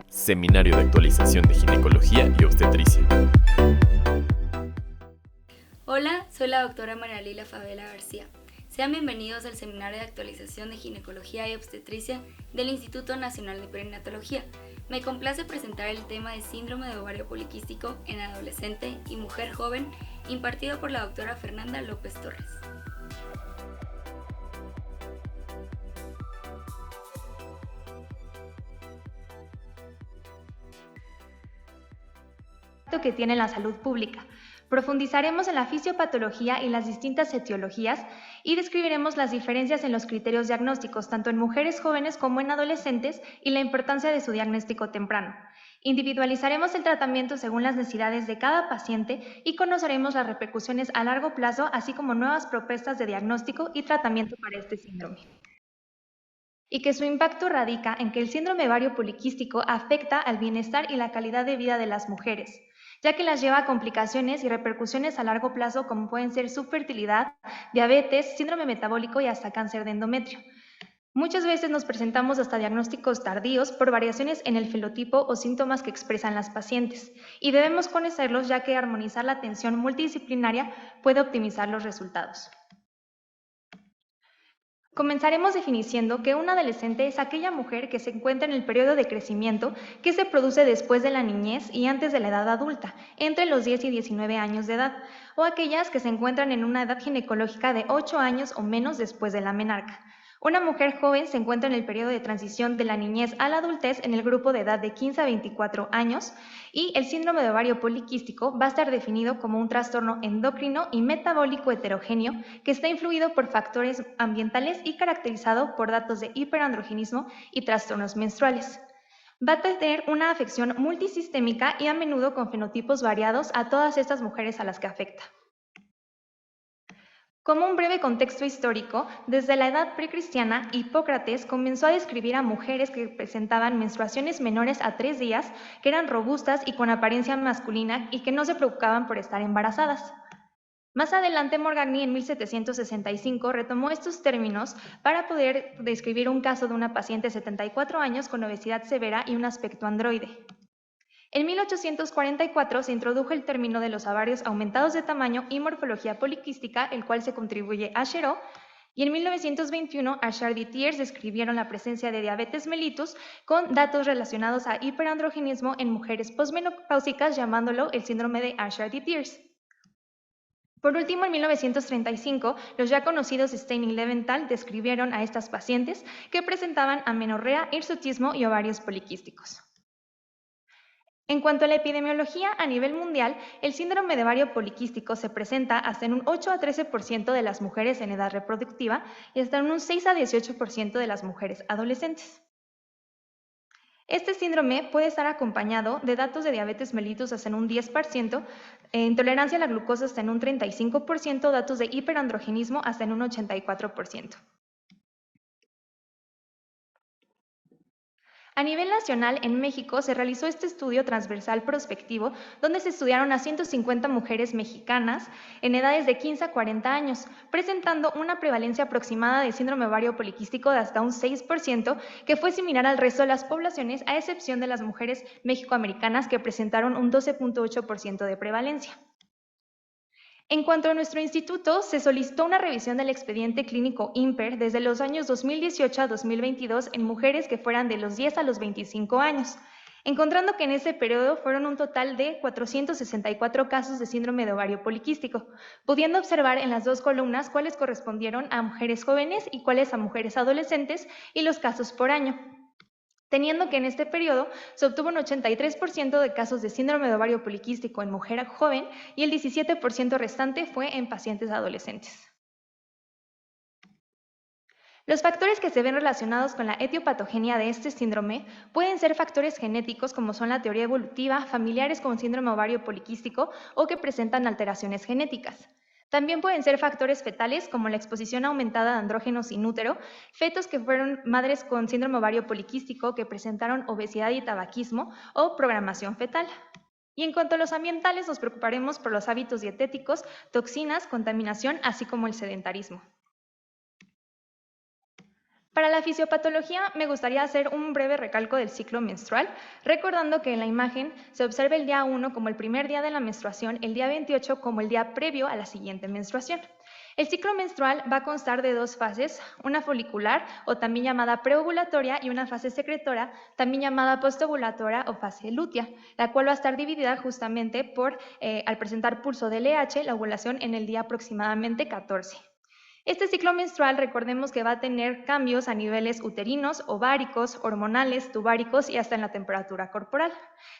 Seminario de Actualización de Ginecología y Obstetricia. Hola, soy la doctora María Lila Favela García. Sean bienvenidos al Seminario de Actualización de Ginecología y Obstetricia del Instituto Nacional de Perinatología. Me complace presentar el tema de síndrome de ovario poliquístico en adolescente y mujer joven, impartido por la doctora Fernanda López Torres. Que tiene la salud pública. Profundizaremos en la fisiopatología y las distintas etiologías y describiremos las diferencias en los criterios diagnósticos, tanto en mujeres jóvenes como en adolescentes, y la importancia de su diagnóstico temprano. Individualizaremos el tratamiento según las necesidades de cada paciente y conoceremos las repercusiones a largo plazo, así como nuevas propuestas de diagnóstico y tratamiento para este síndrome. Y que su impacto radica en que el síndrome ovario poliquístico afecta al bienestar y la calidad de vida de las mujeres, ya que las lleva a complicaciones y repercusiones a largo plazo como pueden ser subfertilidad, diabetes, síndrome metabólico y hasta cáncer de endometrio. Muchas veces nos presentamos hasta diagnósticos tardíos por variaciones en el fenotipo o síntomas que expresan las pacientes, y debemos conocerlos ya que armonizar la atención multidisciplinaria puede optimizar los resultados. Comenzaremos definiendo que un adolescente es aquella mujer que se encuentra en el periodo de crecimiento que se produce después de la niñez y antes de la edad adulta, entre los 10 y 19 años de edad, o aquellas que se encuentran en una edad ginecológica de 8 años o menos después de la menarca. Una mujer joven se encuentra en el periodo de transición de la niñez a la adultez en el grupo de edad de 15 a 24 años, y el síndrome de ovario poliquístico va a estar definido como un trastorno endocrino y metabólico heterogéneo que está influido por factores ambientales y caracterizado por datos de hiperandrogenismo y trastornos menstruales. Va a tener una afección multisistémica y a menudo con fenotipos variados a todas estas mujeres a las que afecta. Como un breve contexto histórico, desde la edad precristiana, Hipócrates comenzó a describir a mujeres que presentaban menstruaciones menores a 3 días, que eran robustas y con apariencia masculina y que no se preocupaban por estar embarazadas. Más adelante, Morgagni en 1765 retomó estos términos para poder describir un caso de una paciente de 74 años con obesidad severa y un aspecto androide. En 1844 se introdujo el término de los ovarios aumentados de tamaño y morfología poliquística, el cual se contribuye a Cherot, y en 1921 Achard y Thiers describieron la presencia de diabetes mellitus con datos relacionados a hiperandrogenismo en mujeres posmenopáusicas, llamándolo el síndrome de Achard y Thiers. Por último, en 1935, los ya conocidos Stein y Leventhal describieron a estas pacientes que presentaban amenorrea, hirsutismo y ovarios poliquísticos. En cuanto a la epidemiología a nivel mundial, el síndrome de ovario poliquístico se presenta hasta en un 8 a 13% de las mujeres en edad reproductiva y hasta en un 6 a 18% de las mujeres adolescentes. Este síndrome puede estar acompañado de datos de diabetes mellitus hasta en un 10%, intolerancia a la glucosa hasta en un 35%, datos de hiperandrogenismo hasta en un 84%. A nivel nacional, en México, se realizó este estudio transversal prospectivo donde se estudiaron a 150 mujeres mexicanas en edades de 15 a 40 años, presentando una prevalencia aproximada de síndrome ovario poliquístico de hasta un 6%, que fue similar al resto de las poblaciones, a excepción de las mujeres mexicoamericanas que presentaron un 12.8% de prevalencia. En cuanto a nuestro instituto, se solicitó una revisión del expediente clínico IMPER desde los años 2018 a 2022 en mujeres que fueran de los 10 a los 25 años, encontrando que en ese periodo fueron un total de 464 casos de síndrome de ovario poliquístico, pudiendo observar en las dos columnas cuáles correspondieron a mujeres jóvenes y cuáles a mujeres adolescentes y los casos por año, teniendo que en este periodo se obtuvo un 83% de casos de síndrome de ovario poliquístico en mujer joven y el 17% restante fue en pacientes adolescentes. Los factores que se ven relacionados con la etiopatogenia de este síndrome pueden ser factores genéticos como son la teoría evolutiva, familiares con síndrome ovario poliquístico o que presentan alteraciones genéticas. También pueden ser factores fetales como la exposición aumentada de andrógenos in útero, fetos que fueron madres con síndrome ovario poliquístico que presentaron obesidad y tabaquismo o programación fetal. Y en cuanto a los ambientales, nos preocuparemos por los hábitos dietéticos, toxinas, contaminación, así como el sedentarismo. Para la fisiopatología me gustaría hacer un breve recalco del ciclo menstrual, recordando que en la imagen se observa el día 1 como el primer día de la menstruación, el día 28 como el día previo a la siguiente menstruación. El ciclo menstrual va a constar de dos fases, una folicular o también llamada preovulatoria y una fase secretora, también llamada postovulatoria o fase lútea, la cual va a estar dividida justamente por, al presentar pulso de LH, la ovulación en el día aproximadamente 14. Este ciclo menstrual, recordemos que va a tener cambios a niveles uterinos, ováricos, hormonales, tubáricos y hasta en la temperatura corporal,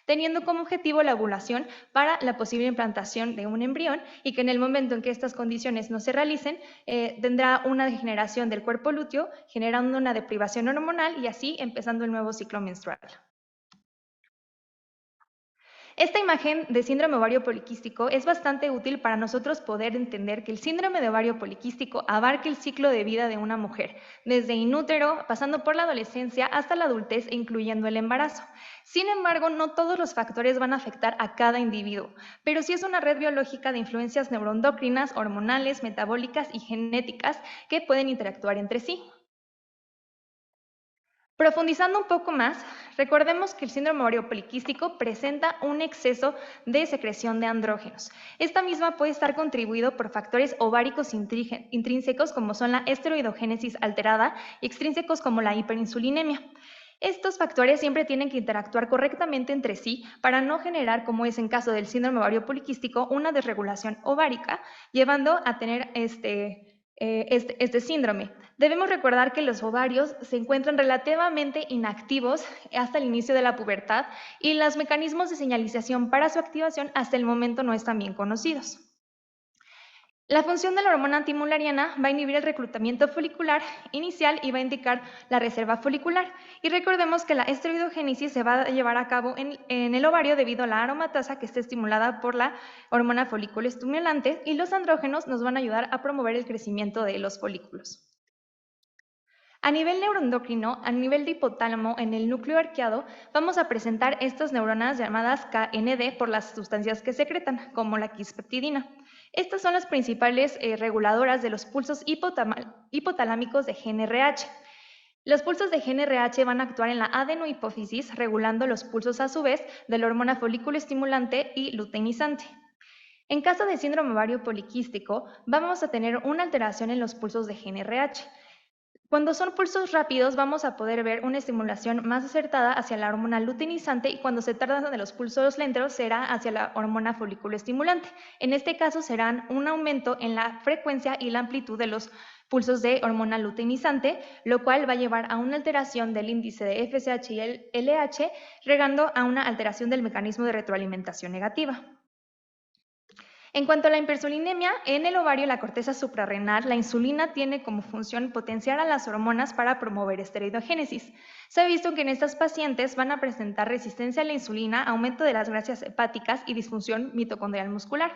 teniendo como objetivo la ovulación para la posible implantación de un embrión y que en el momento en que estas condiciones no se realicen, tendrá una degeneración del cuerpo lúteo, generando una deprivación hormonal y así empezando el nuevo ciclo menstrual. Esta imagen de síndrome ovario poliquístico es bastante útil para nosotros poder entender que el síndrome de ovario poliquístico abarca el ciclo de vida de una mujer, desde inútero, pasando por la adolescencia hasta la adultez e incluyendo el embarazo. Sin embargo, no todos los factores van a afectar a cada individuo, pero sí es una red biológica de influencias neuroendocrinas, hormonales, metabólicas y genéticas que pueden interactuar entre sí. Profundizando un poco más, recordemos que el síndrome ovario poliquístico presenta un exceso de secreción de andrógenos. Esta misma puede estar contribuido por factores ováricos intrínsecos como son la esteroidogénesis alterada y extrínsecos como la hiperinsulinemia. Estos factores siempre tienen que interactuar correctamente entre sí para no generar, como es en caso del síndrome ovario poliquístico, una desregulación ovárica, llevando a tener este síndrome. Debemos recordar que los ovarios se encuentran relativamente inactivos hasta el inicio de la pubertad y los mecanismos de señalización para su activación hasta el momento no están bien conocidos. La función de la hormona antimulariana va a inhibir el reclutamiento folicular inicial y va a indicar la reserva folicular. Y recordemos que la esteroidogénesis se va a llevar a cabo en el ovario debido a la aromatasa que está estimulada por la hormona folículo estimulante y los andrógenos nos van a ayudar a promover el crecimiento de los folículos. A nivel neuroendocrino, a nivel de hipotálamo, en el núcleo arqueado, vamos a presentar estas neuronas llamadas KND por las sustancias que secretan, como la quispeptidina. Estas son las principales reguladoras de los pulsos hipotalámicos de GnRH. Los pulsos de GnRH van a actuar en la adenohipófisis, regulando los pulsos a su vez de la hormona folículo estimulante y luteinizante. En caso de síndrome ovario poliquístico, vamos a tener una alteración en los pulsos de GnRH. Cuando son pulsos rápidos vamos a poder ver una estimulación más acertada hacia la hormona luteinizante y cuando se trata de los pulsos lentos será hacia la hormona folículo estimulante. En este caso serán un aumento en la frecuencia y la amplitud de los pulsos de hormona luteinizante, lo cual va a llevar a una alteración del índice de FSH y el LH, llegando a una alteración del mecanismo de retroalimentación negativa. En cuanto a la hipersulinemia, en el ovario y la corteza suprarrenal, la insulina tiene como función potenciar a las hormonas para promover esteroidogénesis. Se ha visto que en estas pacientes van a presentar resistencia a la insulina, aumento de las grasas hepáticas y disfunción mitocondrial muscular.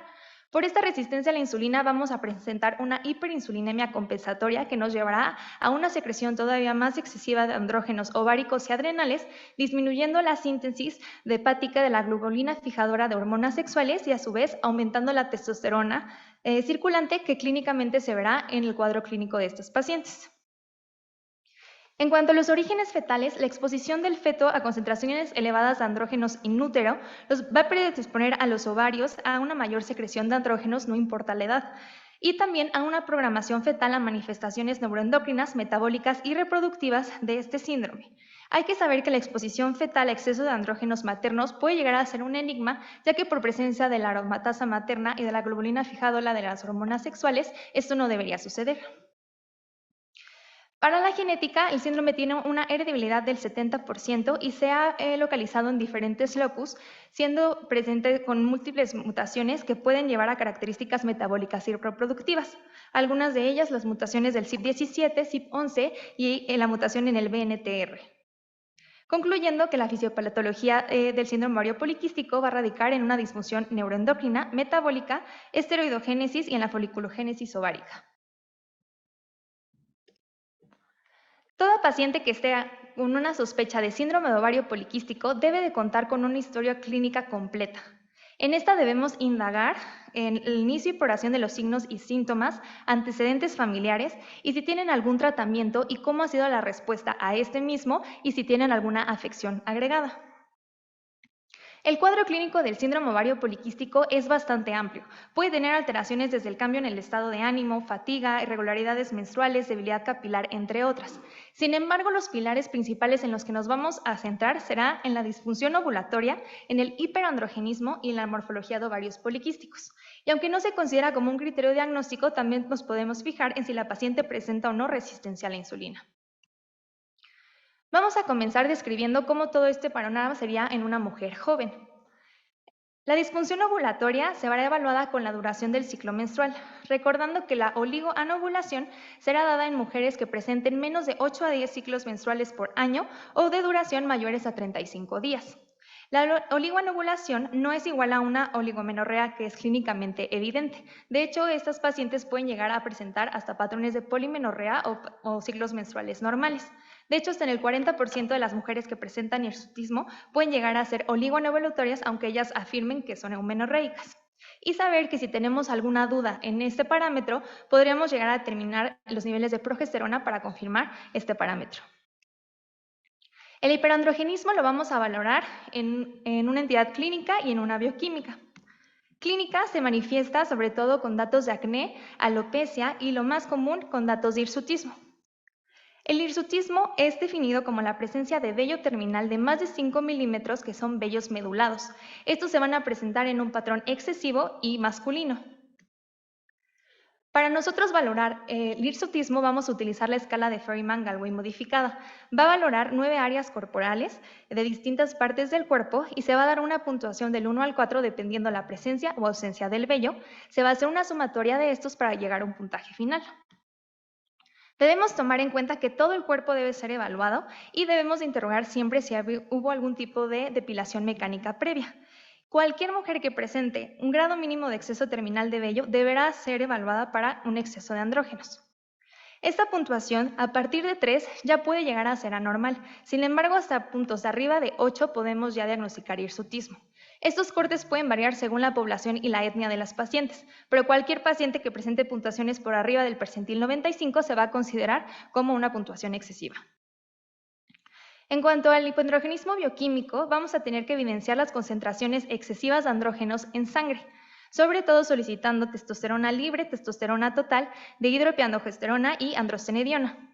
Por esta resistencia a la insulina vamos a presentar una hiperinsulinemia compensatoria que nos llevará a una secreción todavía más excesiva de andrógenos ováricos y adrenales, disminuyendo la síntesis de hepática de la globulina fijadora de hormonas sexuales y a su vez aumentando la testosterona circulante que clínicamente se verá en el cuadro clínico de estos pacientes. En cuanto a los orígenes fetales, la exposición del feto a concentraciones elevadas de andrógenos in útero va a predisponer a los ovarios a una mayor secreción de andrógenos, no importa la edad, y también a una programación fetal a manifestaciones neuroendocrinas, metabólicas y reproductivas de este síndrome. Hay que saber que la exposición fetal a exceso de andrógenos maternos puede llegar a ser un enigma, ya que por presencia de la aromatasa materna y de la globulina fijadora de las hormonas sexuales, esto no debería suceder. Para la genética, el síndrome tiene una heredabilidad del 70% y se ha localizado en diferentes locus, siendo presente con múltiples mutaciones que pueden llevar a características metabólicas y reproductivas. Algunas de ellas, las mutaciones del CYP17, CYP11 y la mutación en el BNTR. Concluyendo que la fisiopatología del síndrome ovario poliquístico va a radicar en una disfunción neuroendocrina, metabólica, esteroidogénesis y en la foliculogénesis ovárica. Toda paciente que esté con una sospecha de síndrome de ovario poliquístico debe de contar con una historia clínica completa. En esta debemos indagar en el inicio y exploración de los signos y síntomas, antecedentes familiares y si tienen algún tratamiento y cómo ha sido la respuesta a este mismo y si tienen alguna afección agregada. El cuadro clínico del síndrome ovario poliquístico es bastante amplio. Puede tener alteraciones desde el cambio en el estado de ánimo, fatiga, irregularidades menstruales, debilidad capilar, entre otras. Sin embargo, los pilares principales en los que nos vamos a centrar será en la disfunción ovulatoria, en el hiperandrogenismo y en la morfología de ovarios poliquísticos. Y aunque no se considera como un criterio diagnóstico, también nos podemos fijar en si la paciente presenta o no resistencia a la insulina. Vamos a comenzar describiendo cómo todo este panorama sería en una mujer joven. La disfunción ovulatoria se verá evaluada con la duración del ciclo menstrual, recordando que la oligoanovulación será dada en mujeres que presenten menos de 8 a 10 ciclos menstruales por año o de duración mayores a 35 días. La oligoanovulación no es igual a una oligomenorrea que es clínicamente evidente. De hecho, estas pacientes pueden llegar a presentar hasta patrones de polimenorrea o ciclos menstruales normales. De hecho, hasta en el 40% de las mujeres que presentan hirsutismo pueden llegar a ser oligoanovulatorias, aunque ellas afirmen que son eumenorreicas. Y saber que si tenemos alguna duda en este parámetro, podríamos llegar a determinar los niveles de progesterona para confirmar este parámetro. El hiperandrogenismo lo vamos a valorar en una entidad clínica y en una bioquímica. Clínica se manifiesta sobre todo con datos de acné, alopecia y lo más común con datos de hirsutismo. El hirsutismo es definido como la presencia de vello terminal de más de 5 milímetros que son vellos medulados. Estos se van a presentar en un patrón excesivo y masculino. Para nosotros valorar el hirsutismo vamos a utilizar la escala de Ferryman-Gallwey modificada. Va a valorar 9 áreas corporales de distintas partes del cuerpo y se va a dar una puntuación del 1 al 4 dependiendo la presencia o ausencia del vello. Se va a hacer una sumatoria de estos para llegar a un puntaje final. Debemos tomar en cuenta que todo el cuerpo debe ser evaluado y debemos interrogar siempre si hubo algún tipo de depilación mecánica previa. Cualquier mujer que presente un grado mínimo de exceso terminal de vello deberá ser evaluada para un exceso de andrógenos. Esta puntuación, a partir de 3, ya puede llegar a ser anormal. Sin embargo, hasta puntos de arriba de 8 podemos ya diagnosticar hirsutismo. Estos cortes pueden variar según la población y la etnia de las pacientes, pero cualquier paciente que presente puntuaciones por arriba del percentil 95 se va a considerar como una puntuación excesiva. En cuanto al hipoandrogenismo bioquímico, vamos a tener que evidenciar las concentraciones excesivas de andrógenos en sangre, sobre todo solicitando testosterona libre, testosterona total, dihidroepiandrogesterona y androstenediona.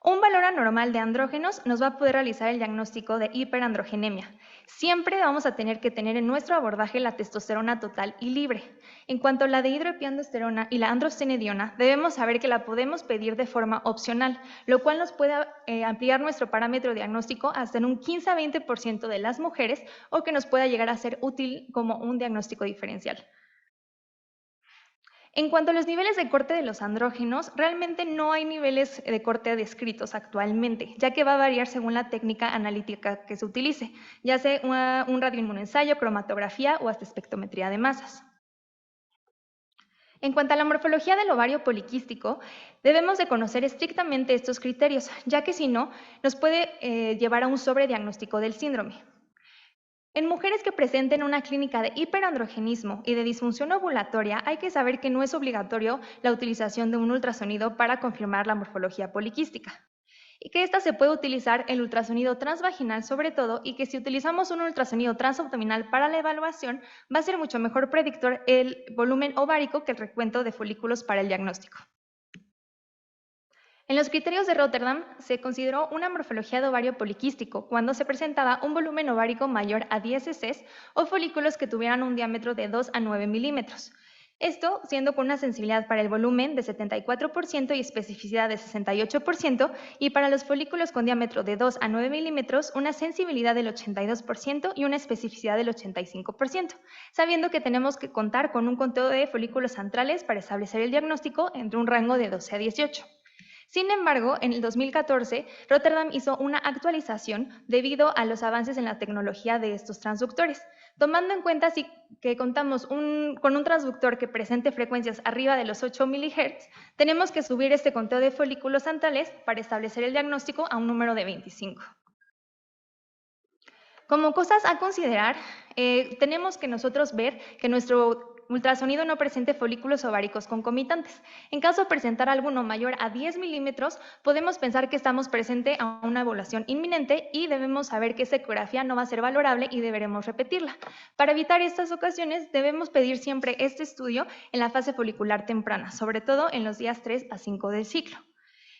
Un valor anormal de andrógenos nos va a poder realizar el diagnóstico de hiperandrogenemia. Siempre vamos a tener que tener en nuestro abordaje la testosterona total y libre. En cuanto a la dihidroepiandrosterona y la androstenediona, debemos saber que la podemos pedir de forma opcional, lo cual nos puede ampliar nuestro parámetro diagnóstico hasta en un 15 a 20% de las mujeres o que nos pueda llegar a ser útil como un diagnóstico diferencial. En cuanto a los niveles de corte de los andrógenos, realmente no hay niveles de corte descritos actualmente, ya que va a variar según la técnica analítica que se utilice, ya sea un radioinmunoensayo, cromatografía o hasta espectrometría de masas. En cuanto a la morfología del ovario poliquístico, debemos de conocer estrictamente estos criterios, ya que si no, nos puede llevar a un sobrediagnóstico del síndrome. En mujeres que presenten una clínica de hiperandrogenismo y de disfunción ovulatoria, hay que saber que no es obligatorio la utilización de un ultrasonido para confirmar la morfología poliquística. Y que esta se puede utilizar el ultrasonido transvaginal sobre todo, y que si utilizamos un ultrasonido transabdominal para la evaluación, va a ser mucho mejor predictor el volumen ovárico que el recuento de folículos para el diagnóstico. En los criterios de Rotterdam se consideró una morfología de ovario poliquístico cuando se presentaba un volumen ovárico mayor a 10 cc o folículos que tuvieran un diámetro de 2 a 9 milímetros. Esto siendo con una sensibilidad para el volumen de 74% y especificidad de 68%, y para los folículos con diámetro de 2 a 9 milímetros una sensibilidad del 82% y una especificidad del 85%, sabiendo que tenemos que contar con un conteo de folículos centrales para establecer el diagnóstico entre un rango de 12 a 18. Sin embargo, en el 2014, Rotterdam hizo una actualización debido a los avances en la tecnología de estos transductores. Tomando en cuenta que contamos con un transductor que presente frecuencias arriba de los 8 MHz, tenemos que subir este conteo de folículos centrales para establecer el diagnóstico a un número de 25. Como cosas a considerar, tenemos que nosotros ver que nuestro ultrasonido no presente folículos ováricos concomitantes. En caso de presentar alguno mayor a 10 milímetros, podemos pensar que estamos presente a una ovulación inminente y debemos saber que esa ecografía no va a ser valorable y deberemos repetirla. Para evitar estas ocasiones, debemos pedir siempre este estudio en la fase folicular temprana, sobre todo en los días 3 a 5 del ciclo.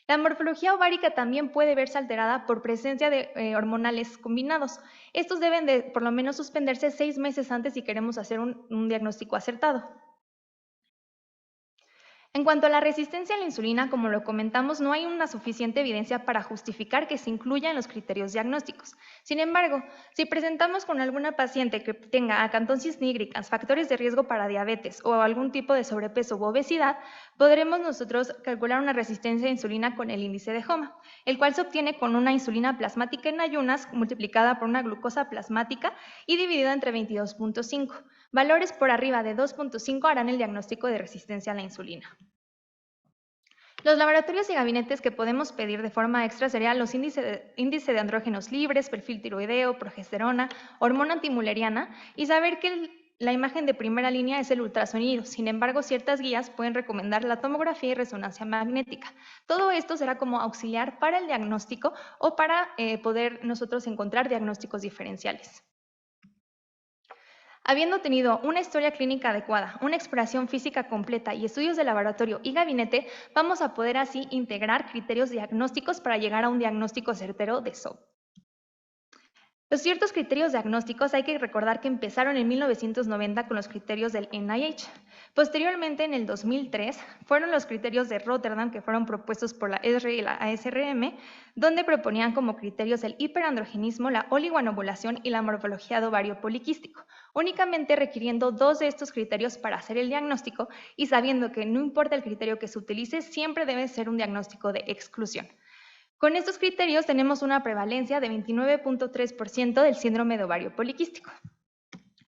La morfología ovárica también puede verse alterada por presencia de hormonales combinados. Estos deben de por lo menos suspenderse 6 meses antes si queremos hacer un diagnóstico acertado. En cuanto a la resistencia a la insulina, como lo comentamos, no hay una suficiente evidencia para justificar que se incluya en los criterios diagnósticos. Sin embargo, si presentamos con alguna paciente que tenga acantosis nigricans, factores de riesgo para diabetes o algún tipo de sobrepeso u obesidad, podremos nosotros calcular una resistencia a insulina con el índice de HOMA, el cual se obtiene con una insulina plasmática en ayunas multiplicada por una glucosa plasmática y dividida entre 22.5. Valores por arriba de 2.5 harán el diagnóstico de resistencia a la insulina. Los laboratorios y gabinetes que podemos pedir de forma extra serían los índice de andrógenos libres, perfil tiroideo, progesterona, hormona antimuleriana y saber que la imagen de primera línea es el ultrasonido. Sin embargo, ciertas guías pueden recomendar la tomografía y resonancia magnética. Todo esto será como auxiliar para el diagnóstico o para poder nosotros encontrar diagnósticos diferenciales. Habiendo tenido una historia clínica adecuada, una exploración física completa y estudios de laboratorio y gabinete, vamos a poder así integrar criterios diagnósticos para llegar a un diagnóstico certero de SOP. Los ciertos criterios diagnósticos hay que recordar que empezaron en 1990 con los criterios del NIH. Posteriormente, en el 2003, fueron los criterios de Rotterdam que fueron propuestos por la ESRE y la ASRM, donde proponían como criterios el hiperandrogenismo, la oligoanovulación y la morfología de ovario poliquístico, únicamente requiriendo 2 de estos criterios para hacer el diagnóstico y sabiendo que no importa el criterio que se utilice, siempre debe ser un diagnóstico de exclusión. Con estos criterios tenemos una prevalencia de 29.3% del síndrome de ovario poliquístico.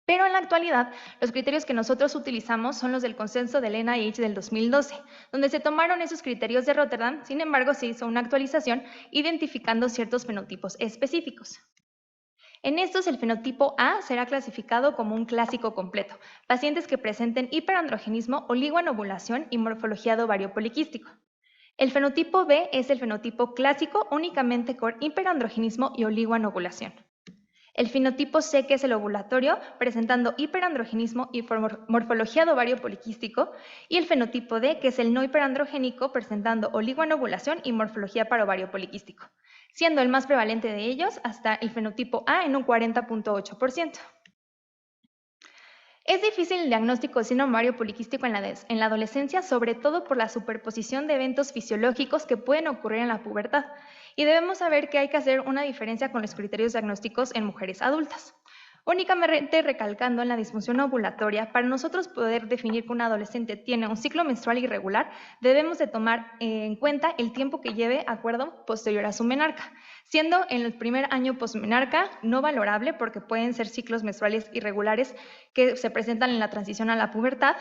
Pero en la actualidad, los criterios que nosotros utilizamos son los del consenso del NIH del 2012, donde se tomaron esos criterios de Rotterdam, sin embargo se hizo una actualización identificando ciertos fenotipos específicos. En estos, el fenotipo A será clasificado como un clásico completo, pacientes que presenten hiperandrogenismo, oligoanovulación y morfología de ovario poliquístico. El fenotipo B es el fenotipo clásico únicamente con hiperandrogenismo y oligoanovulación. El fenotipo C, que es el ovulatorio, presentando hiperandrogenismo y morfología de ovario poliquístico, y el fenotipo D, que es el no hiperandrogénico, presentando oligoanovulación y morfología para ovario poliquístico, siendo el más prevalente de ellos hasta el fenotipo A en un 40.8%. Es difícil el diagnóstico de síndrome ovario poliquístico en la adolescencia, sobre todo por la superposición de eventos fisiológicos que pueden ocurrir en la pubertad, y debemos saber que hay que hacer una diferencia con los criterios diagnósticos en mujeres adultas. Únicamente recalcando en la disfunción ovulatoria, para nosotros poder definir que un adolescente tiene un ciclo menstrual irregular, debemos de tomar en cuenta el tiempo que lleve acuerdo posterior a su menarca, siendo en el primer año posmenarca no valorable porque pueden ser ciclos menstruales irregulares que se presentan en la transición a la pubertad,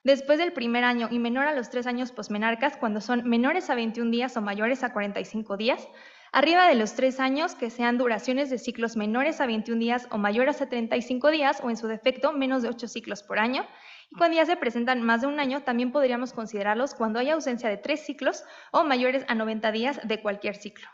después del primer año y menor a los 3 años posmenarcas cuando son menores a 21 días o mayores a 45 días, arriba de los 3 años que sean duraciones de ciclos menores a 21 días o mayores a 35 días o en su defecto menos de 8 ciclos por año. Y cuando ya se presentan más de un año, también podríamos considerarlos cuando hay ausencia de 3 ciclos o mayores a 90 días de cualquier ciclo.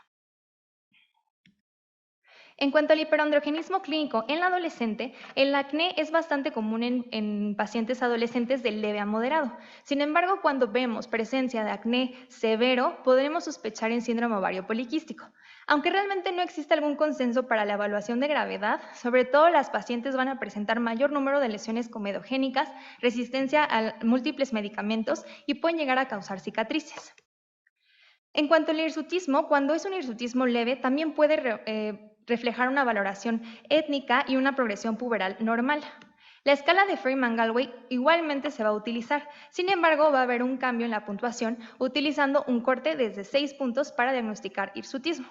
En cuanto al hiperandrogenismo clínico en la adolescente, el acné es bastante común en pacientes adolescentes de leve a moderado. Sin embargo, cuando vemos presencia de acné severo, podremos sospechar en síndrome ovario poliquístico. Aunque realmente no existe algún consenso para la evaluación de gravedad, sobre todo las pacientes van a presentar mayor número de lesiones comedogénicas, resistencia a múltiples medicamentos y pueden llegar a causar cicatrices. En cuanto al hirsutismo, cuando es un hirsutismo leve, también puede reflejar una valoración étnica y una progresión puberal normal. La escala de Freeman-Galway igualmente se va a utilizar, sin embargo va a haber un cambio en la puntuación utilizando un corte desde 6 puntos para diagnosticar hirsutismo.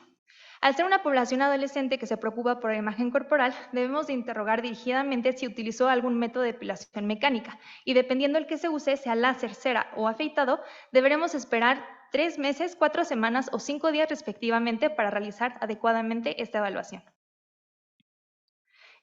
Al ser una población adolescente que se preocupa por la imagen corporal, debemos de interrogar dirigidamente si utilizó algún método de depilación mecánica y dependiendo del que se use, sea láser, cera o afeitado, deberemos esperar 3 meses, 4 semanas o 5 días respectivamente para realizar adecuadamente esta evaluación.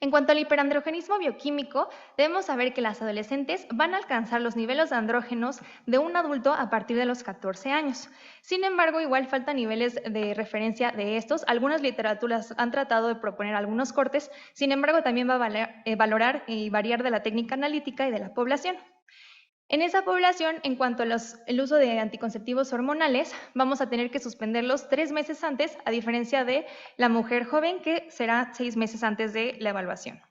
En cuanto al hiperandrogenismo bioquímico, debemos saber que las adolescentes van a alcanzar los niveles de andrógenos de un adulto a partir de los 14 años. Sin embargo, igual faltan niveles de referencia de estos. Algunas literaturas han tratado de proponer algunos cortes, sin embargo, también va a valorar y variar de la técnica analítica y de la población. En esa población, en cuanto al uso de anticonceptivos hormonales, vamos a tener que suspenderlos 3 meses antes, a diferencia de la mujer joven, que será 6 meses antes de la evaluación.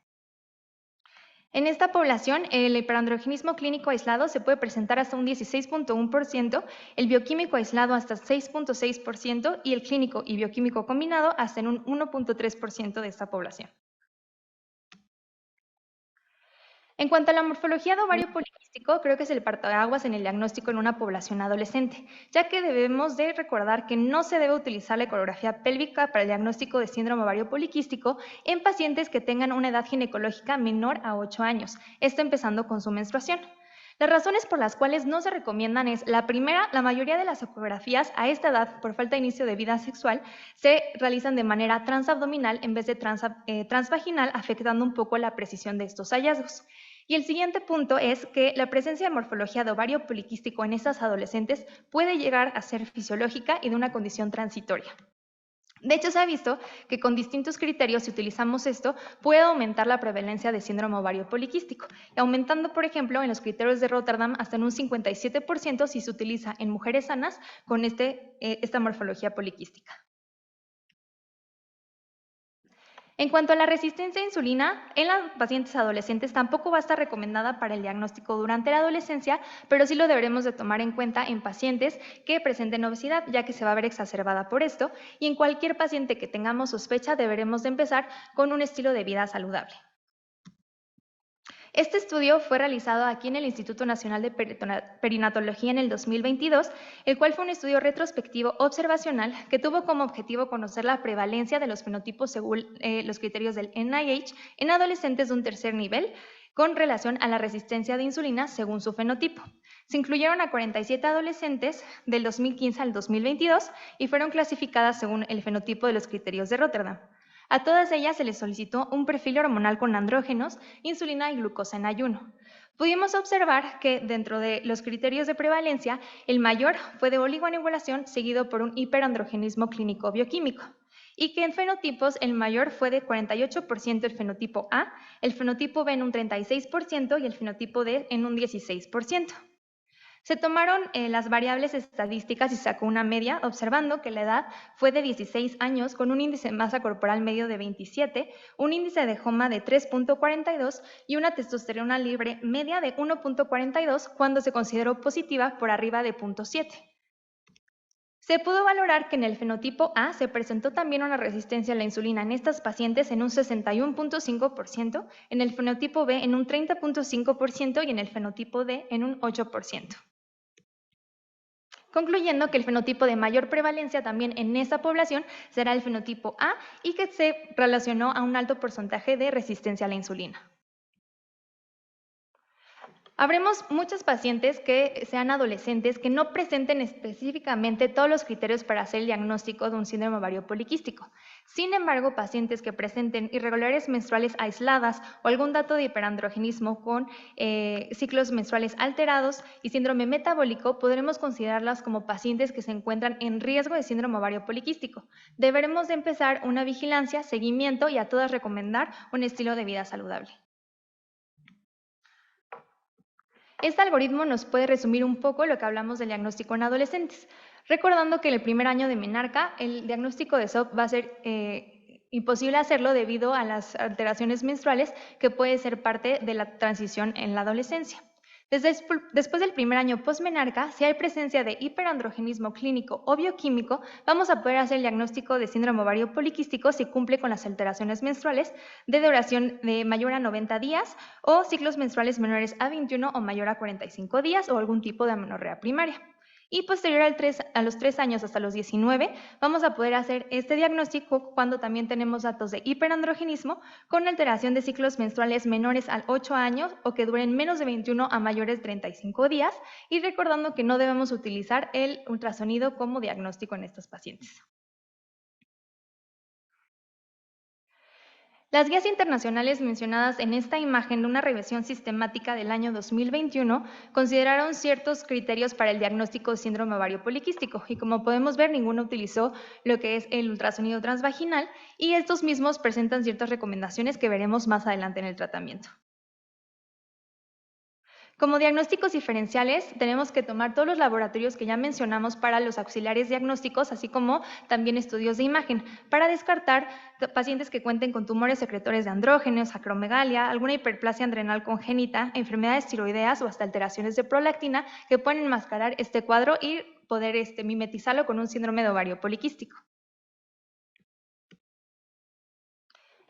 En esta población, el hiperandrogenismo clínico aislado se puede presentar hasta un 16.1%, el bioquímico aislado hasta 6.6% y el clínico y bioquímico combinado hasta en un 1.3% de esta población. En cuanto a la morfología de ovario poliquístico, creo que es el parteaguas en el diagnóstico en una población adolescente, ya que debemos de recordar que no se debe utilizar la ecografía pélvica para el diagnóstico de síndrome ovario poliquístico en pacientes que tengan una edad ginecológica menor a 8 años, esto empezando con su menstruación. Las razones por las cuales no se recomiendan es, la primera, la mayoría de las ecografías a esta edad, por falta de inicio de vida sexual, se realizan de manera transabdominal en vez de transvaginal, afectando un poco la precisión de estos hallazgos. Y el siguiente punto es que la presencia de morfología de ovario poliquístico en estas adolescentes puede llegar a ser fisiológica y de una condición transitoria. De hecho, se ha visto que con distintos criterios, si utilizamos esto, puede aumentar la prevalencia de síndrome ovario poliquístico, aumentando, por ejemplo, en los criterios de Rotterdam hasta en un 57% si se utiliza en mujeres sanas con esta morfología poliquística. En cuanto a la resistencia a insulina, en las pacientes adolescentes tampoco va a estar recomendada para el diagnóstico durante la adolescencia, pero sí lo deberemos de tomar en cuenta en pacientes que presenten obesidad, ya que se va a ver exacerbada por esto, y en cualquier paciente que tengamos sospecha deberemos de empezar con un estilo de vida saludable. Este estudio fue realizado aquí en el Instituto Nacional de Perinatología en el 2022, el cual fue un estudio retrospectivo observacional que tuvo como objetivo conocer la prevalencia de los fenotipos según los criterios del NIH en adolescentes de un tercer nivel con relación a la resistencia de insulina según su fenotipo. Se incluyeron a 47 adolescentes del 2015 al 2022 y fueron clasificadas según el fenotipo de los criterios de Rotterdam. A todas ellas se les solicitó un perfil hormonal con andrógenos, insulina y glucosa en ayuno. Pudimos observar que dentro de los criterios de prevalencia, el mayor fue de oligoanovulación seguido por un hiperandrogenismo clínico bioquímico, y que en fenotipos el mayor fue de 48% el fenotipo A, el fenotipo B en un 36% y el fenotipo D en un 16%. Se tomaron las variables estadísticas y sacó una media, observando que la edad fue de 16 años con un índice de masa corporal medio de 27, un índice de HOMA de 3.42 y una testosterona libre media de 1.42 cuando se consideró positiva por arriba de 0.7. Se pudo valorar que en el fenotipo A se presentó también una resistencia a la insulina en estas pacientes en un 61.5%, en el fenotipo B en un 30.5% y en el fenotipo D en un 8%. Concluyendo que el fenotipo de mayor prevalencia también en esta población será el fenotipo A y que se relacionó a un alto porcentaje de resistencia a la insulina. Habremos muchos pacientes que sean adolescentes que no presenten específicamente todos los criterios para hacer el diagnóstico de un síndrome ovario poliquístico. Sin embargo, pacientes que presenten irregularidades menstruales aisladas o algún dato de hiperandrogenismo con ciclos menstruales alterados y síndrome metabólico, podremos considerarlas como pacientes que se encuentran en riesgo de síndrome ovario poliquístico. Deberemos de empezar una vigilancia, seguimiento y a todas recomendar un estilo de vida saludable. Este algoritmo nos puede resumir un poco lo que hablamos del diagnóstico en adolescentes, recordando que en el primer año de menarca el diagnóstico de SOP va a ser imposible hacerlo debido a las alteraciones menstruales que puede ser parte de la transición en la adolescencia. Después del primer año postmenarca, si hay presencia de hiperandrogenismo clínico o bioquímico, vamos a poder hacer el diagnóstico de síndrome ovario poliquístico si cumple con las alteraciones menstruales de duración de mayor a 90 días o ciclos menstruales menores a 21 o mayor a 45 días o algún tipo de amenorrea primaria. Y posterior a los 3 años hasta los 19, vamos a poder hacer este diagnóstico cuando también tenemos datos de hiperandrogenismo con alteración de ciclos menstruales menores a 8 años o que duren menos de 21 a mayores de 35 días y recordando que no debemos utilizar el ultrasonido como diagnóstico en estos pacientes. Las guías internacionales mencionadas en esta imagen de una revisión sistemática del año 2021 consideraron ciertos criterios para el diagnóstico de síndrome ovario poliquístico y como podemos ver ninguno utilizó lo que es el ultrasonido transvaginal y estos mismos presentan ciertas recomendaciones que veremos más adelante en el tratamiento. Como diagnósticos diferenciales, tenemos que tomar todos los laboratorios que ya mencionamos para los auxiliares diagnósticos, así como también estudios de imagen, para descartar pacientes que cuenten con tumores secretores de andrógenos, acromegalia, alguna hiperplasia adrenal congénita, enfermedades tiroideas o hasta alteraciones de prolactina que pueden enmascarar este cuadro y poder mimetizarlo con un síndrome de ovario poliquístico.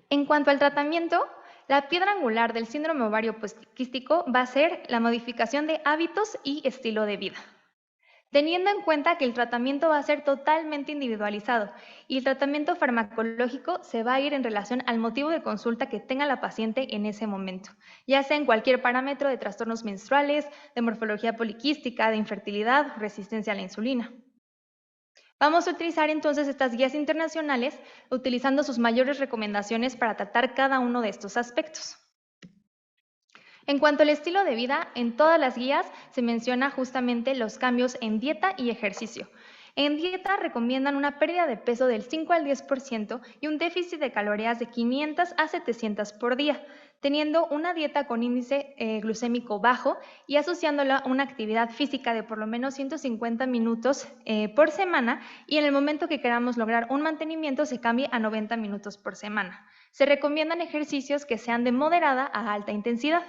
En cuanto al tratamiento, la piedra angular del síndrome ovario poliquístico va a ser la modificación de hábitos y estilo de vida, teniendo en cuenta que el tratamiento va a ser totalmente individualizado y el tratamiento farmacológico se va a ir en relación al motivo de consulta que tenga la paciente en ese momento, ya sea en cualquier parámetro de trastornos menstruales, de morfología poliquística, de infertilidad, resistencia a la insulina. Vamos a utilizar entonces estas guías internacionales utilizando sus mayores recomendaciones para tratar cada uno de estos aspectos. En cuanto al estilo de vida, en todas las guías se menciona justamente los cambios en dieta y ejercicio. En dieta recomiendan una pérdida de peso del 5 al 10% y un déficit de calorías de 500 a 700 por día, teniendo una dieta con índice glucémico bajo y asociándola a una actividad física de por lo menos 150 minutos por semana y en el momento que queramos lograr un mantenimiento se cambie a 90 minutos por semana. Se recomiendan ejercicios que sean de moderada a alta intensidad.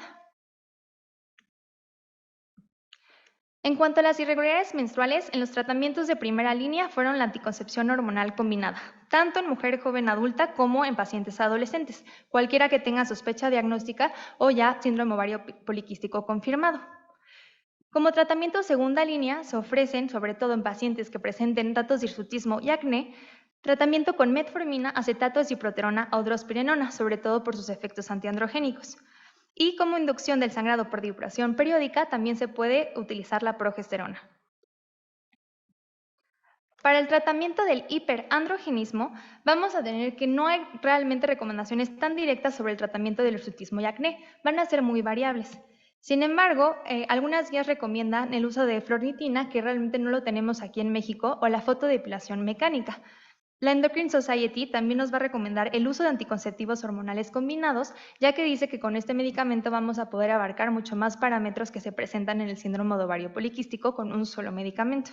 En cuanto a las irregularidades menstruales, en los tratamientos de primera línea fueron la anticoncepción hormonal combinada, tanto en mujer joven adulta como en pacientes adolescentes, cualquiera que tenga sospecha diagnóstica o ya síndrome ovario poliquístico confirmado. Como tratamiento de segunda línea se ofrecen, sobre todo en pacientes que presenten datos de hirsutismo y acné, tratamiento con metformina, acetato de ciproterona o drospirenona, sobre todo por sus efectos antiandrogénicos. Y como inducción del sangrado por depuración periódica también se puede utilizar la progesterona. Para el tratamiento del hiperandrogenismo, vamos a tener que no hay realmente recomendaciones tan directas sobre el tratamiento del hirsutismo y acné, van a ser muy variables. Sin embargo, algunas guías recomiendan el uso de flornitina, que realmente no lo tenemos aquí en México, o la fotodepilación mecánica. La Endocrine Society también nos va a recomendar el uso de anticonceptivos hormonales combinados, ya que dice que con este medicamento vamos a poder abarcar mucho más parámetros que se presentan en el síndrome de ovario poliquístico con un solo medicamento.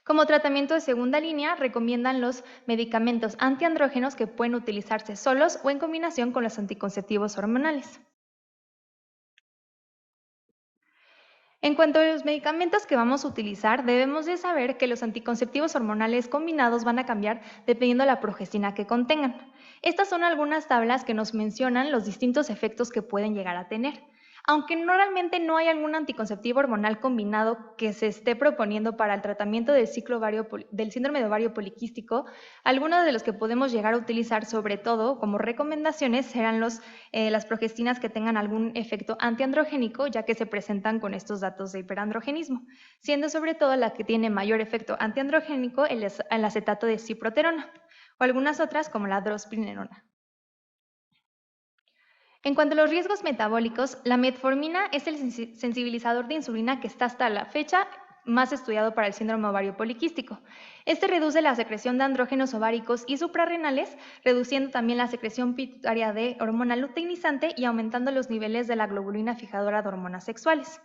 Como tratamiento de segunda línea, recomiendan los medicamentos antiandrógenos que pueden utilizarse solos o en combinación con los anticonceptivos hormonales. En cuanto a los medicamentos que vamos a utilizar, debemos de saber que los anticonceptivos hormonales combinados van a cambiar dependiendo de la progestina que contengan. Estas son algunas tablas que nos mencionan los distintos efectos que pueden llegar a tener. Aunque normalmente no hay algún anticonceptivo hormonal combinado que se esté proponiendo para el tratamiento del síndrome de ovario poliquístico, algunos de los que podemos llegar a utilizar, sobre todo como recomendaciones, serán las progestinas que tengan algún efecto antiandrogénico, ya que se presentan con estos datos de hiperandrogenismo, siendo sobre todo la que tiene mayor efecto antiandrogénico el acetato de ciproterona, o algunas otras como la drospirenona. En cuanto a los riesgos metabólicos, la metformina es el sensibilizador de insulina que está hasta la fecha más estudiado para el síndrome ovario poliquístico. Este reduce la secreción de andrógenos ováricos y suprarrenales, reduciendo también la secreción pituitaria de hormona luteinizante y aumentando los niveles de la globulina fijadora de hormonas sexuales.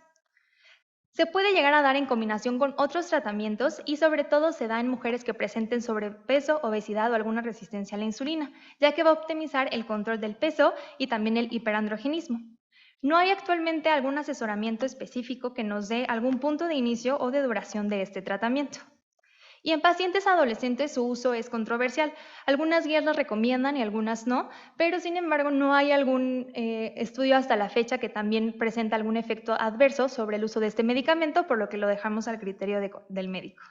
Se puede llegar a dar en combinación con otros tratamientos y sobre todo se da en mujeres que presenten sobrepeso, obesidad o alguna resistencia a la insulina, ya que va a optimizar el control del peso y también el hiperandrogenismo. No hay actualmente algún asesoramiento específico que nos dé algún punto de inicio o de duración de este tratamiento. Y en pacientes adolescentes su uso es controversial. Algunas guías lo recomiendan y algunas no, pero sin embargo no hay algún estudio hasta la fecha que también presenta algún efecto adverso sobre el uso de este medicamento, por lo que lo dejamos al criterio del médico.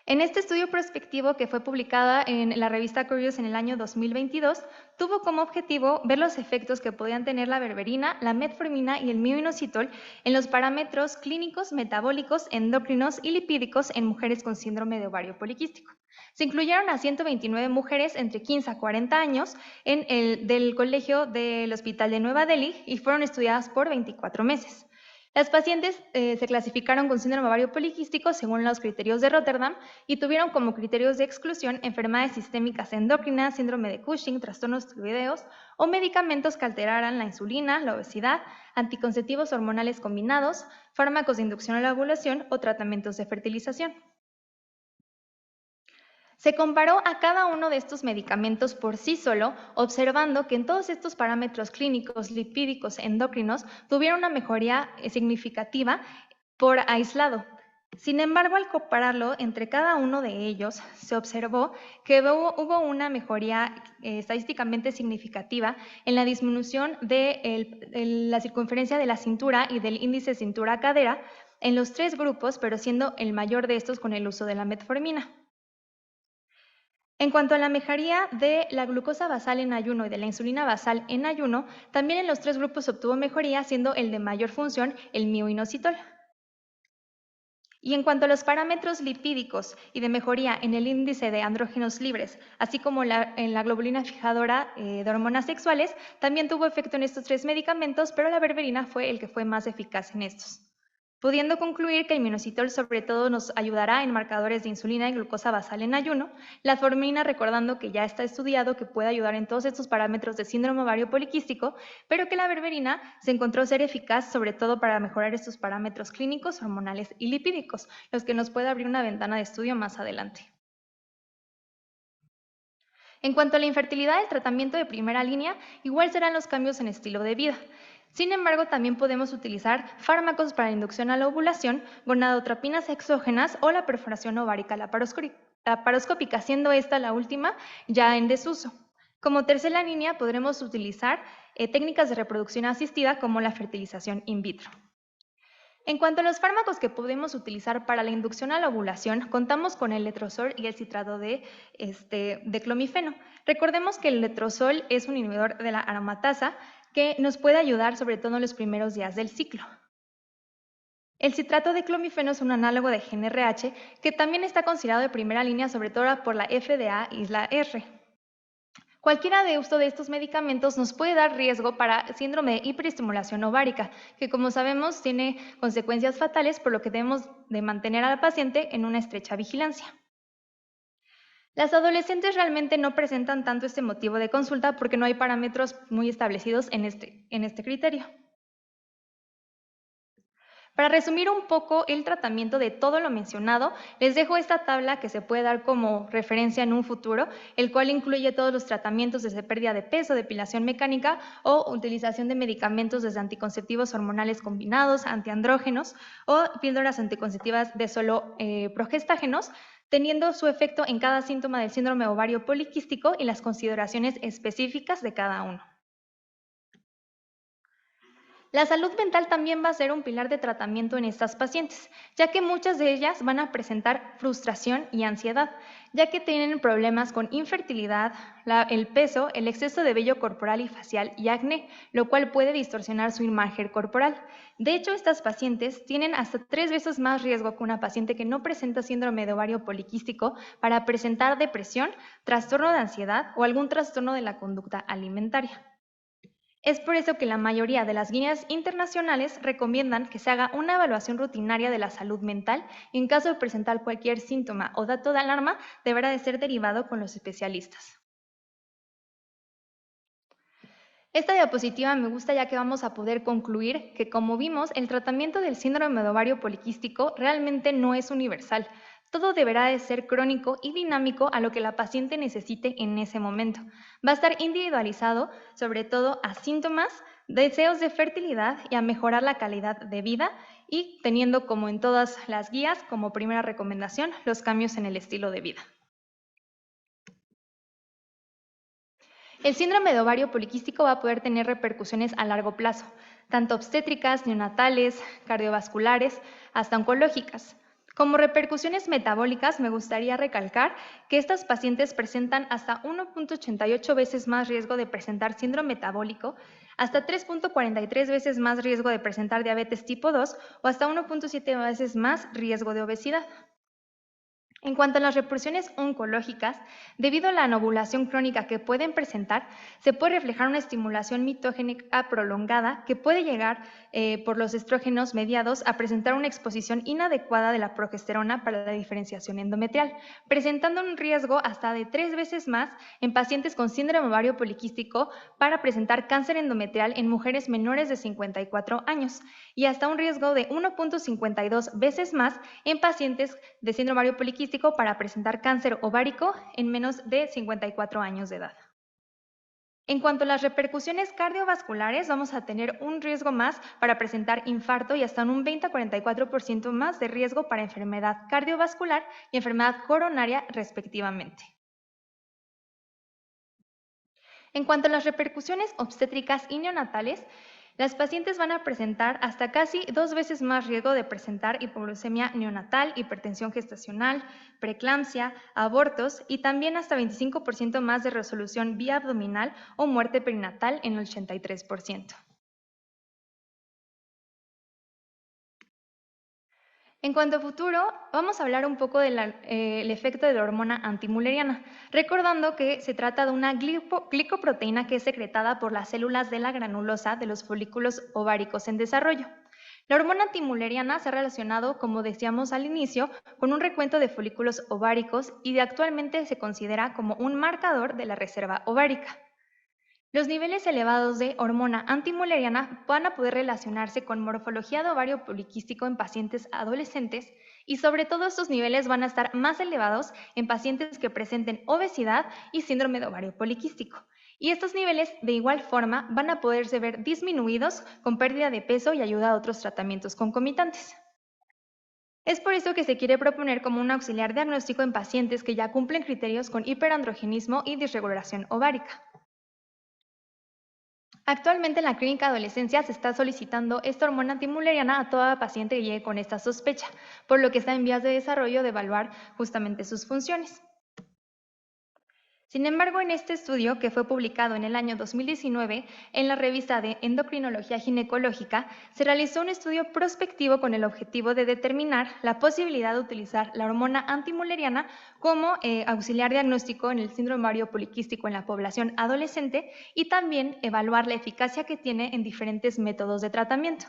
En este estudio prospectivo que fue publicada en la revista Curious en el año 2022, tuvo como objetivo ver los efectos que podían tener la berberina, la metformina y el mioinositol en los parámetros clínicos, metabólicos, endocrinos y lipídicos en mujeres con síndrome de ovario poliquístico. Se incluyeron a 129 mujeres entre 15 a 40 años del colegio del Hospital de Nueva Delhi y fueron estudiadas por 24 meses. Las pacientes se clasificaron con síndrome ovario poliquístico según los criterios de Rotterdam y tuvieron como criterios de exclusión enfermedades sistémicas endocrinas, síndrome de Cushing, trastornos tiroideos o medicamentos que alteraran la insulina, la obesidad, anticonceptivos hormonales combinados, fármacos de inducción a la ovulación o tratamientos de fertilización. Se comparó a cada uno de estos medicamentos por sí solo, observando que en todos estos parámetros clínicos, lipídicos, endocrinos, tuvieron una mejoría significativa por aislado. Sin embargo, al compararlo entre cada uno de ellos, se observó que hubo una mejoría estadísticamente significativa en la disminución de la circunferencia de la cintura y del índice cintura-cadera en los 3 grupos, pero siendo el mayor de estos con el uso de la metformina. En cuanto a la mejoría de la glucosa basal en ayuno y de la insulina basal en ayuno, también en los 3 grupos obtuvo mejoría, siendo el de mayor función el mioinositol. Y en cuanto a los parámetros lipídicos y de mejoría en el índice de andrógenos libres, así como en la globulina fijadora de hormonas sexuales, también tuvo efecto en estos 3 medicamentos, pero la berberina fue el que fue más eficaz en estos. Pudiendo concluir que el mioinositol sobre todo nos ayudará en marcadores de insulina y glucosa basal en ayuno, la formina recordando que ya está estudiado que puede ayudar en todos estos parámetros de síndrome ovario poliquístico, pero que la berberina se encontró ser eficaz sobre todo para mejorar estos parámetros clínicos, hormonales y lipídicos, los que nos puede abrir una ventana de estudio más adelante. En cuanto a la infertilidad, el tratamiento de primera línea igual serán los cambios en estilo de vida. Sin embargo, también podemos utilizar fármacos para inducción a la ovulación, gonadotropinas exógenas o la perforación ovárica laparoscópica, siendo esta la última ya en desuso. Como tercera línea podremos utilizar técnicas de reproducción asistida como la fertilización in vitro. En cuanto a los fármacos que podemos utilizar para la inducción a la ovulación, contamos con el letrozol y el citrato de clomifeno. Recordemos que el letrozol es un inhibidor de la aromatasa que nos puede ayudar sobre todo en los primeros días del ciclo. El citrato de clomifeno es un análogo de GnRH que también está considerado de primera línea sobre todo por la FDA y la R. Cualquiera de uso de estos medicamentos nos puede dar riesgo para síndrome de hiperestimulación ovárica, que como sabemos tiene consecuencias fatales, por lo que debemos de mantener a la paciente en una estrecha vigilancia. Las adolescentes realmente no presentan tanto este motivo de consulta porque no hay parámetros muy establecidos en este criterio. Para resumir un poco el tratamiento de todo lo mencionado, les dejo esta tabla que se puede dar como referencia en un futuro, el cual incluye todos los tratamientos desde pérdida de peso, depilación mecánica o utilización de medicamentos desde anticonceptivos hormonales combinados, antiandrógenos o píldoras anticonceptivas de solo progestágenos, teniendo su efecto en cada síntoma del síndrome ovario poliquístico y las consideraciones específicas de cada uno. La salud mental también va a ser un pilar de tratamiento en estas pacientes, ya que muchas de ellas van a presentar frustración y ansiedad, ya que tienen problemas con infertilidad, el peso, el exceso de vello corporal y facial y acné, lo cual puede distorsionar su imagen corporal. De hecho, estas pacientes tienen hasta 3 veces más riesgo que una paciente que no presenta síndrome de ovario poliquístico para presentar depresión, trastorno de ansiedad o algún trastorno de la conducta alimentaria. Es por eso que la mayoría de las guías internacionales recomiendan que se haga una evaluación rutinaria de la salud mental y en caso de presentar cualquier síntoma o dato de alarma, deberá de ser derivado con los especialistas. Esta diapositiva me gusta ya que vamos a poder concluir que, como vimos, el tratamiento del síndrome de ovario poliquístico realmente no es universal. Todo deberá de ser crónico y dinámico a lo que la paciente necesite en ese momento. Va a estar individualizado, sobre todo a síntomas, deseos de fertilidad y a mejorar la calidad de vida y teniendo, como en todas las guías, como primera recomendación, los cambios en el estilo de vida. El síndrome de ovario poliquístico va a poder tener repercusiones a largo plazo, tanto obstétricas, neonatales, cardiovasculares, hasta oncológicas. Como repercusiones metabólicas, me gustaría recalcar que estas pacientes presentan hasta 1.88 veces más riesgo de presentar síndrome metabólico, hasta 3.43 veces más riesgo de presentar diabetes tipo 2 o hasta 1.7 veces más riesgo de obesidad. En cuanto a las repercusiones oncológicas, debido a la anovulación crónica que pueden presentar, se puede reflejar una estimulación mitogénica prolongada que puede llegar por los estrógenos mediados a presentar una exposición inadecuada de la progesterona para la diferenciación endometrial, presentando un riesgo hasta de 3 veces más en pacientes con síndrome ovario poliquístico para presentar cáncer endometrial en mujeres menores de 54 años y hasta un riesgo de 1.52 veces más en pacientes de síndrome ovario poliquístico para presentar cáncer ovárico en menos de 54 años de edad. En cuanto a las repercusiones cardiovasculares, vamos a tener un riesgo más para presentar infarto y hasta un 20 a 44% más de riesgo para enfermedad cardiovascular y enfermedad coronaria respectivamente. En cuanto a las repercusiones obstétricas y neonatales, las pacientes van a presentar hasta casi 2 veces más riesgo de presentar hipoglucemia neonatal, hipertensión gestacional, preeclampsia, abortos y también hasta 25% más de resolución vía abdominal o muerte perinatal en el 83%. En cuanto a futuro, vamos a hablar un poco del efecto de la hormona antimülleriana, recordando que se trata de una glicoproteína que es secretada por las células de la granulosa de los folículos ováricos en desarrollo. La hormona antimülleriana se ha relacionado, como decíamos al inicio, con un recuento de folículos ováricos y actualmente se considera como un marcador de la reserva ovárica. Los niveles elevados de hormona antimülleriana van a poder relacionarse con morfología de ovario poliquístico en pacientes adolescentes y sobre todo estos niveles van a estar más elevados en pacientes que presenten obesidad y síndrome de ovario poliquístico. Y estos niveles de igual forma van a poderse ver disminuidos con pérdida de peso y ayuda a otros tratamientos concomitantes. Es por eso que se quiere proponer como un auxiliar diagnóstico en pacientes que ya cumplen criterios con hiperandrogenismo y disregulación ovárica. Actualmente en la clínica de adolescencia se está solicitando esta hormona antimülleriana a toda paciente que llegue con esta sospecha, por lo que está en vías de desarrollo de evaluar justamente sus funciones. Sin embargo, en este estudio, que fue publicado en el año 2019 en la revista de Endocrinología Ginecológica, se realizó un estudio prospectivo con el objetivo de determinar la posibilidad de utilizar la hormona antimülleriana como auxiliar diagnóstico en el síndrome ovario poliquístico en la población adolescente y también evaluar la eficacia que tiene en diferentes métodos de tratamiento.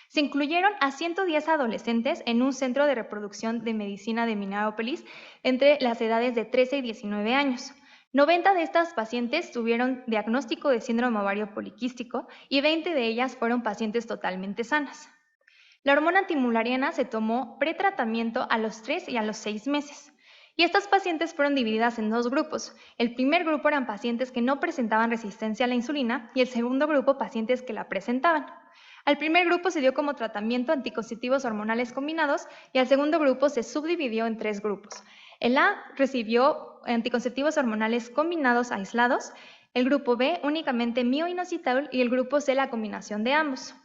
Se incluyeron a 110 adolescentes en un centro de reproducción de medicina de Minneapolis entre las edades de 13 y 19 años. 90 de estas pacientes tuvieron diagnóstico de síndrome ovario poliquístico y 20 de ellas fueron pacientes totalmente sanas. La hormona antimülleriana se tomó pretratamiento a los 3 y a los 6 meses. Y estas pacientes fueron divididas en 2 grupos. El primer grupo eran pacientes que no presentaban resistencia a la insulina y el segundo grupo pacientes que la presentaban. Al primer grupo se dio como tratamiento anticonceptivos hormonales combinados y al segundo grupo se subdividió en 3 grupos. El A recibió anticonceptivos hormonales combinados aislados, el grupo B únicamente mioinositol y el grupo C la combinación de ambos.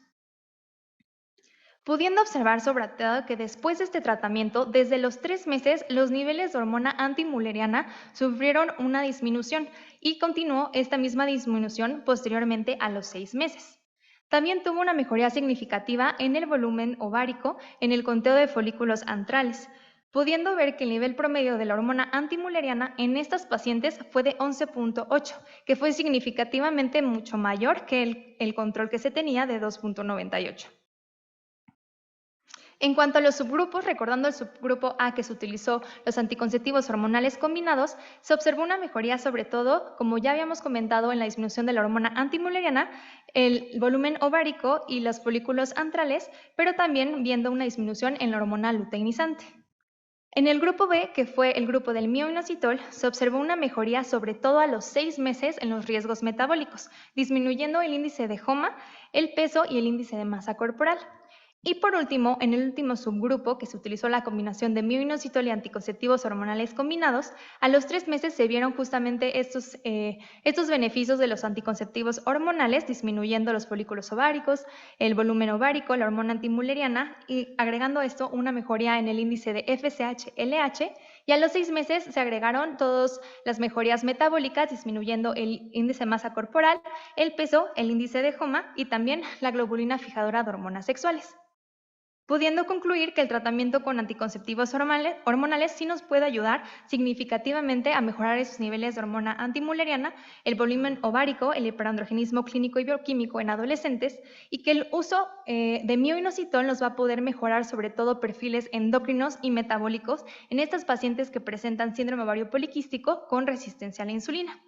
Pudiendo observar sobre todo que después de este tratamiento, desde los 3 meses, los niveles de hormona antimülleriana sufrieron una disminución y continuó esta misma disminución posteriormente a los 6 meses. También tuvo una mejoría significativa en el volumen ovárico, en el conteo de folículos antrales, pudiendo ver que el nivel promedio de la hormona antimülleriana en estas pacientes fue de 11.8, que fue significativamente mucho mayor que el control que se tenía de 2.98. En cuanto a los subgrupos, recordando el subgrupo A que se utilizó los anticonceptivos hormonales combinados, se observó una mejoría sobre todo, como ya habíamos comentado, en la disminución de la hormona antimülleriana, el volumen ovárico y los folículos antrales, pero también viendo una disminución en la hormona luteinizante. En el grupo B, que fue el grupo del mioinositol, se observó una mejoría sobre todo a los 6 meses en los riesgos metabólicos, disminuyendo el índice de HOMA, el peso y el índice de masa corporal. Y por último, en el último subgrupo que se utilizó la combinación de mioinositol y anticonceptivos hormonales combinados, a los 3 meses se vieron justamente estos beneficios de los anticonceptivos hormonales, disminuyendo los folículos ováricos, el volumen ovárico, la hormona antimülleriana y agregando a esto una mejoría en el índice de FSH-LH, y a los 6 meses se agregaron todas las mejorías metabólicas, disminuyendo el índice de masa corporal, el peso, el índice de HOMA y también la globulina fijadora de hormonas sexuales, pudiendo concluir que el tratamiento con anticonceptivos hormonales sí nos puede ayudar significativamente a mejorar esos niveles de hormona antimülleriana, el volumen ovárico, el hiperandrogenismo clínico y bioquímico en adolescentes, y que el uso de mioinositol nos va a poder mejorar sobre todo perfiles endocrinos y metabólicos en estas pacientes que presentan síndrome ovario poliquístico con resistencia a la insulina.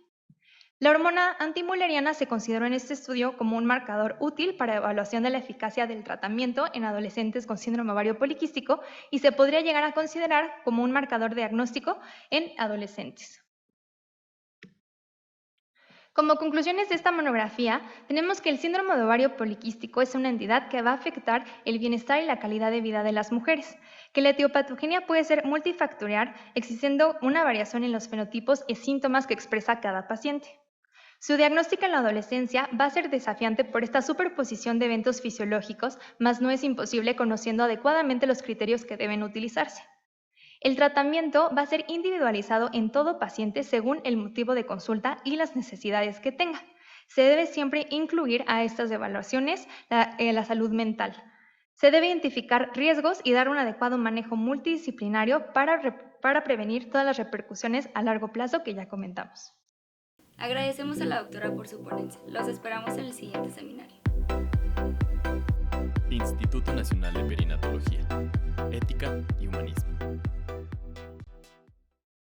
La hormona antimülleriana se consideró en este estudio como un marcador útil para evaluación de la eficacia del tratamiento en adolescentes con síndrome ovario poliquístico y se podría llegar a considerar como un marcador diagnóstico en adolescentes. Como conclusiones de esta monografía, tenemos que el síndrome de ovario poliquístico es una entidad que va a afectar el bienestar y la calidad de vida de las mujeres, que la etiopatogenia puede ser multifactorial, existiendo una variación en los fenotipos y síntomas que expresa cada paciente. Su diagnóstico en la adolescencia va a ser desafiante por esta superposición de eventos fisiológicos, mas no es imposible conociendo adecuadamente los criterios que deben utilizarse. El tratamiento va a ser individualizado en todo paciente según el motivo de consulta y las necesidades que tenga. Se debe siempre incluir a estas evaluaciones la salud mental. Se debe identificar riesgos y dar un adecuado manejo multidisciplinario para prevenir todas las repercusiones a largo plazo que ya comentamos. Agradecemos a la doctora por su ponencia. Los esperamos en el siguiente seminario. Instituto Nacional de Perinatología, Ética